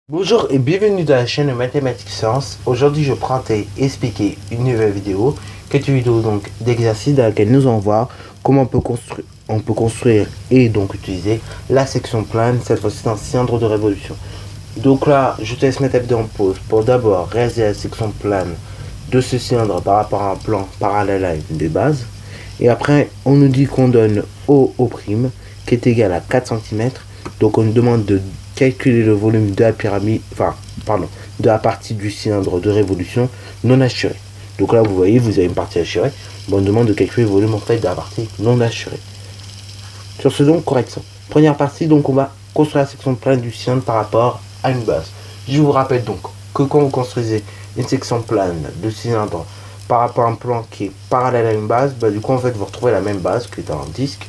Bonjour et bienvenue dans la chaîne Mathématiques Sciences. Aujourd'hui, je prends à expliquer une nouvelle vidéo, qui est une vidéo donc d'exercice dans laquelle nous allons voir comment on peut construire et donc utiliser la section plane, cette fois-ci dans cylindre de révolution. Donc là, je te laisse mettre la vidéo en pause pour d'abord réaliser la section plane de ce cylindre par rapport à un plan parallèle à une des bases. Et après, on nous dit qu'on donne O' qui est égal à 4 cm. Donc on nous demande de calculer le volume de la pyramide, de la partie du cylindre de révolution non assurée. Donc là, vous voyez, vous avez une partie assurée. Bon, on demande de calculer le volume en fait de la partie non assurée. Sur ce donc, correction. Première partie, donc on va construire la section plane du cylindre par rapport à une base. Je vous rappelle donc que quand vous construisez une section plane de cylindre par rapport à un plan qui est parallèle à une base, du coup en fait vous retrouvez la même base qui est un disque,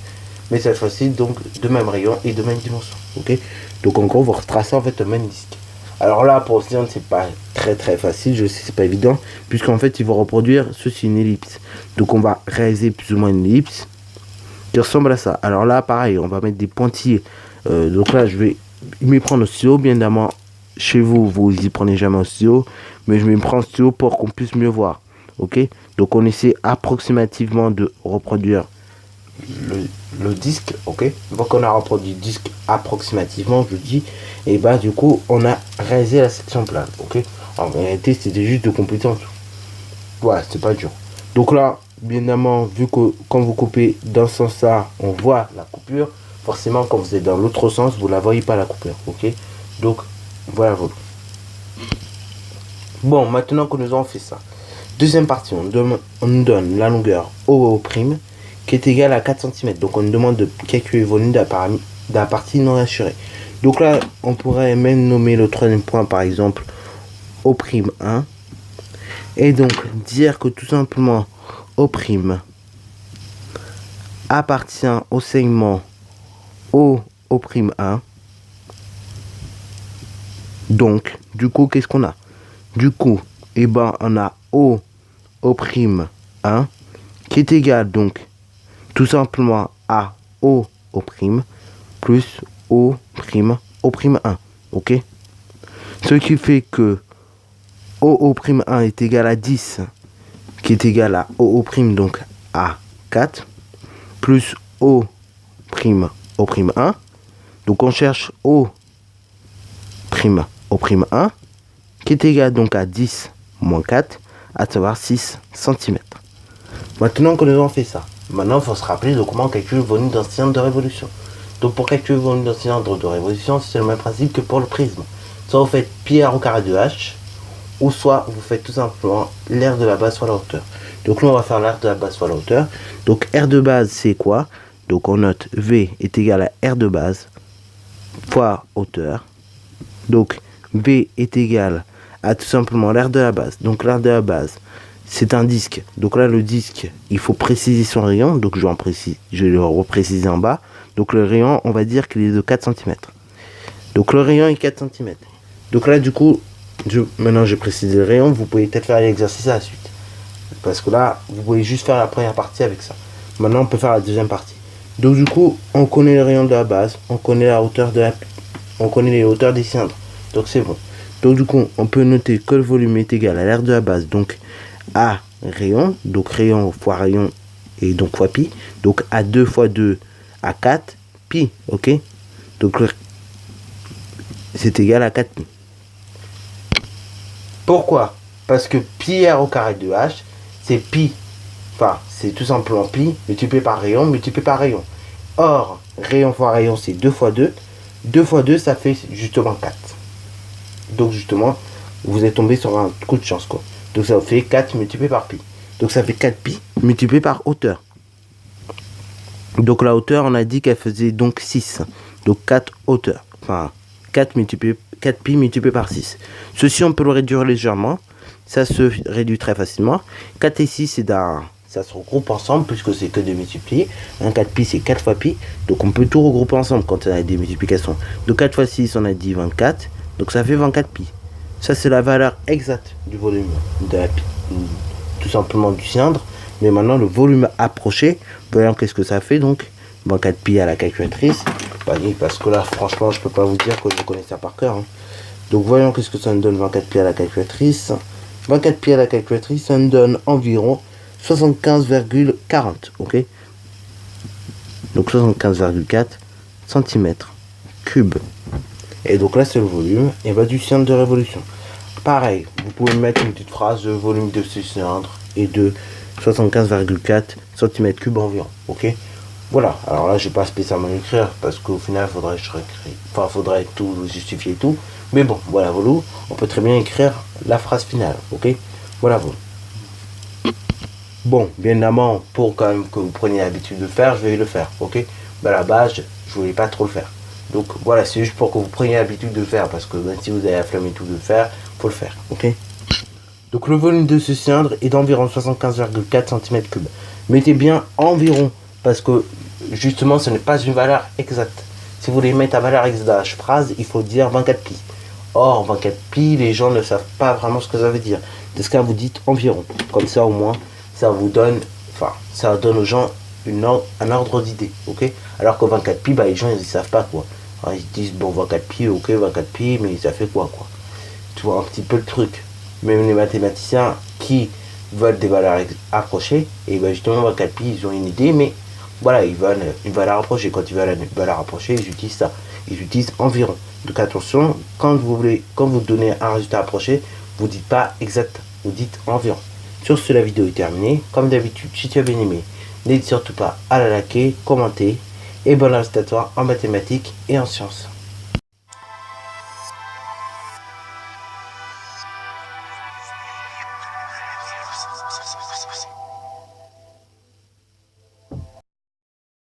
mais cette fois-ci donc de même rayon et de même dimension. Ok, donc en gros vous retracez en fait le même disque. Alors là pour le cylindre c'est pas très facile, je sais c'est pas évident, puisqu'en fait il va reproduire ceci, une ellipse. Donc on va réaliser plus ou moins une ellipse qui ressemble à ça. Alors là pareil, on va mettre des pointillés. Donc là je vais m'y prendre au stylo, bien évidemment chez vous vous y prenez jamais au stylo, mais je m'y prends au stylo pour qu'on puisse mieux voir. Ok, donc on essaie approximativement de reproduire le disque. Ok, donc on a reproduit le disque approximativement, je dis, et du coup on a réalisé la section plane. Ok, en réalité c'était juste de compléter en dessous. Voilà, c'est pas dur. Donc là, bien évidemment, vu que quand vous coupez dans ce sens là, on voit la coupure. Forcément, quand vous êtes dans l'autre sens, vous la voyez pas la coupure. Ok, donc voilà. Bon, maintenant que nous avons fait ça, deuxième partie, on nous donne la longueur O' qui est égale à 4 cm. Donc on nous demande de calculer le volume de la partie non assurée. Donc là, on pourrait même nommer le troisième point par exemple O'1. Et donc dire que tout simplement O' appartient au segment O'1. Donc, du coup, qu'est-ce qu'on a? Du coup, on a O'1 qui est égal donc tout simplement à O' plus O'1. Ok, ce qui fait que O'1 est égal à 10, qui est égal à O' donc à 4, plus O'1. Donc on cherche O'1 qui est égal donc à 10 moins 4, à savoir 6 cm. Maintenant que nous avons fait ça, maintenant il faut se rappeler de comment calculer le volume d'un cylindre de révolution. Donc pour calculer le volume d'un cylindre de révolution, c'est le même principe que pour le prisme. Soit vous faites pi r au carré de h, ou soit vous faites tout simplement l'aire de la base fois la hauteur. Donc nous on va faire l'aire de la base fois la hauteur. Donc r de base c'est quoi? Donc on note v est égal à r de base fois hauteur. Donc v est égal à tout simplement l'aire de la base. Donc l'aire de la base c'est un disque. Donc là le disque il faut préciser son rayon. Donc je vais le repréciser en bas. Donc le rayon on va dire qu'il est de 4 cm. Donc le rayon est 4 cm. Donc là du coup maintenant j'ai précisé le rayon. Vous pouvez peut-être faire l'exercice à la suite, parce que là vous pouvez juste faire la première partie avec ça. Maintenant on peut faire la deuxième partie. Donc du coup on connaît le rayon de la base, on connaît la hauteur on connaît les hauteurs des cylindres. Donc c'est bon. Donc du coup on peut noter que le volume est égal à l'aire de la base, donc à rayon, donc rayon fois rayon et donc fois pi, donc à 2 fois 2 à 4 pi. Ok, donc c'est égal à 4 pi. Pourquoi? Parce que pi r au carré de h, c'est pi, c'est tout simplement pi multiplié par rayon. Or, rayon fois rayon, c'est 2 fois 2. 2 fois 2, ça fait justement 4. Donc justement, vous êtes tombé sur un coup de chance, quoi. Donc ça fait 4 multiplié par pi. Donc ça fait 4 pi multiplié par hauteur. Donc la hauteur, on a dit qu'elle faisait donc 6. Donc 4 hauteurs. 4 pi multiplié par 6. Ceci, on peut le réduire légèrement. Ça se réduit très facilement. 4 et 6, ça se regroupe ensemble puisque c'est que de multiplier. 4 pi, c'est 4 fois pi. Donc on peut tout regrouper ensemble quand on a des multiplications. Donc 4 fois 6, on a dit 24. Donc ça fait 24 pi. Ça, c'est la valeur exacte du volume tout simplement du cylindre. Mais maintenant, le volume approché, voyons qu'est-ce que ça fait. Donc 24 pi à la calculatrice. Parce que là, franchement, je peux pas vous dire que je connais ça par cœur. Donc voyons qu'est-ce que ça nous donne 24 pi à la calculatrice. 24 pi à la calculatrice, ça nous donne environ 75,40, ok. Donc 75,4 cm3. Et donc là c'est le volume et bah, du cylindre de révolution. Pareil, vous pouvez mettre une petite phrase de volume de ce cylindre et de 75,4 cm3 environ, ok. Voilà, alors là je vais pas spécialement écrire parce qu'au final faudrait tout justifier tout. Mais bon, voilà, voilà, on peut très bien écrire la phrase finale, ok. Voilà, voilà. Bon, bien évidemment, pour quand même que vous preniez l'habitude de faire, je vais le faire, ok. Mais à la base, je voulais pas trop le faire. Donc voilà, c'est juste pour que vous preniez l'habitude de le faire, parce que même si vous avez la flemme et tout de le faire, faut le faire, ok. Donc le volume de ce cylindre est d'environ 75,4 cm3. Mettez bien environ, parce que justement ce n'est pas une valeur exacte. Si vous voulez mettre la valeur exacte dans la phrase, il faut dire 24 pi. Or 24 pi, les gens ne savent pas vraiment ce que ça veut dire. De ce cas, vous dites environ. Comme ça au moins, ça vous donne, ça donne aux gens un ordre d'idée, ok. Alors que 24 pi, bah, les gens ils savent pas quoi. Alors, ils disent bon 24 pi, ok 24 pi, mais ça fait quoi. Tu vois un petit peu le truc. Même les mathématiciens qui veulent des valeurs approchées, et ben justement 24 pi ils ont une idée, mais voilà, ils veulent une valeur approchée. Quand ils veulent une valeur approchée, ils utilisent ça. Ils utilisent environ. Donc attention, quand vous donnez un résultat approché, vous dites pas exact, vous dites environ. Sur ce, la vidéo est terminée. Comme d'habitude, si tu as bien aimé, n'hésite surtout pas à la liker, commenter, et bonne reste à toi en mathématiques et en sciences.